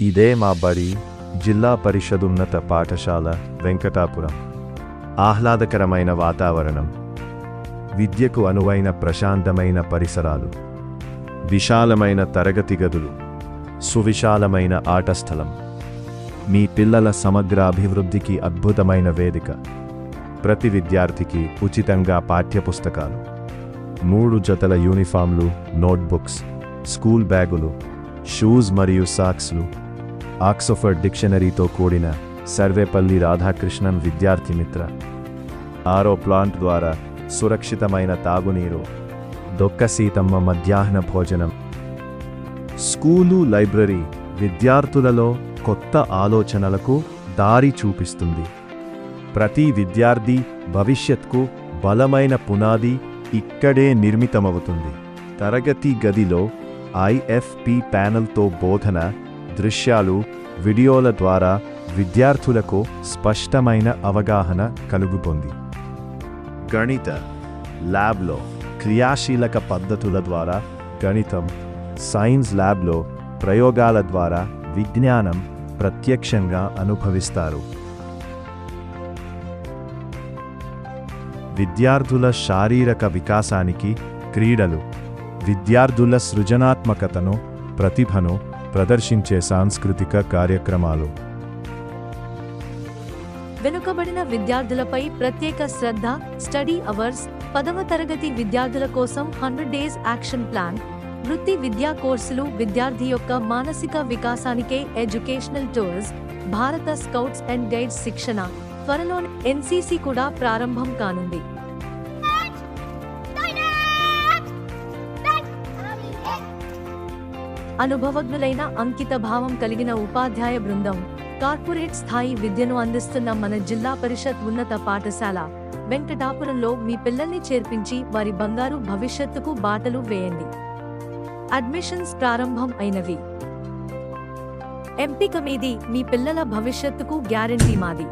ఇదే మా బడి జిల్లా పరిషదున్నత పాఠశాల వెంకటాపురం. ఆహ్లాదకరమైన వాతావరణం, విద్యకు అనువైన ప్రశాంతమైన పరిసరాలు, విశాలమైన తరగతి గదులు, సువిశాలమైన ఆట స్థలం, మీ పిల్లల సమగ్ర అభివృద్ధికి అద్భుతమైన వేదిక. ప్రతి విద్యార్థికి ఉచితంగా పాఠ్యపుస్తకాలు, 3 జతల యూనిఫామ్లు, నోట్బుక్స్, స్కూల్ బ్యాగులు, షూస్ మరియు సాక్స్లు, ఆక్స్ఫర్డ్ డిక్షనరీతో కూడిన సర్వేపల్లి రాధాకృష్ణన్ విద్యార్థి మిత్ర, ఆరో ప్లాంట్ ద్వారా సురక్షితమైన తాగునీరు, దొక్క సీతమ్మ మధ్యాహ్న భోజనం. స్కూలు లైబ్రరీ విద్యార్థులలో కొత్త ఆలోచనలకు దారి చూపిస్తుంది. ప్రతి విద్యార్థి భవిష్యత్కు బలమైన పునాది ఇక్కడే నిర్మితమవుతుంది. తరగతి గదిలో ఐఎఫ్పి ప్యానెల్తో బోధన, దృశ్యాలు, వీడియోల ద్వారా విద్యార్థులకు స్పష్టమైన అవగాహన కలుగుతుంది. గణిత ల్యాబ్లో క్రియాశీలక పద్ధతుల ద్వారా గణితం, సైన్స్ ల్యాబ్లో ప్రయోగాల ద్వారా విజ్ఞానం ప్రత్యక్షంగా అనుభవిస్తారు. విద్యార్థుల శారీరక వికాసానికి క్రీడలు, విద్యార్థుల సృజనాత్మకతను, ప్రతిభను ప్రదర్శించే సాంస్కృతిక కార్యక్రమాలు. వెనుకబడిన విద్యార్థులపై ప్రత్యేక శ్రద్ధ, స్టడీ అవర్స్, 10వ తరగతి విద్యార్థుల కోసం 100 డేస్ యాక్షన్ ప్లాన్, వృత్తి విద్యా కోర్సులు, విద్యార్థి యొక్క మానసిక వికాసానికే ఎడ్యుకేషనల్ టూర్స్, భారత స్కౌట్స్ అండ్ గైడ్స్ శిక్షణ, త్వరలోనే ఎన్సీసీ కూడా ప్రారంభం కానుంది. అనుభవజ్ఞులైన, అంకిత భావం కలిగిన ఉపాధ్యాయ బృందం, కార్పొరేట్ స్థాయి విద్యను అందిస్తున్న మన జిల్లా పరిషత్ ఉన్నత పాఠశాల వెంకటాపురంలో మీ పిల్లల్ని చేర్పించి వారి బంగారు భవిష్యత్తుకు బాటలు వేయండి. అడ్మిషన్స్ ప్రారంభం అయినవి. ఎంపిక మీది, మీ పిల్లల భవిష్యత్తుకు గ్యారంటీ మాది.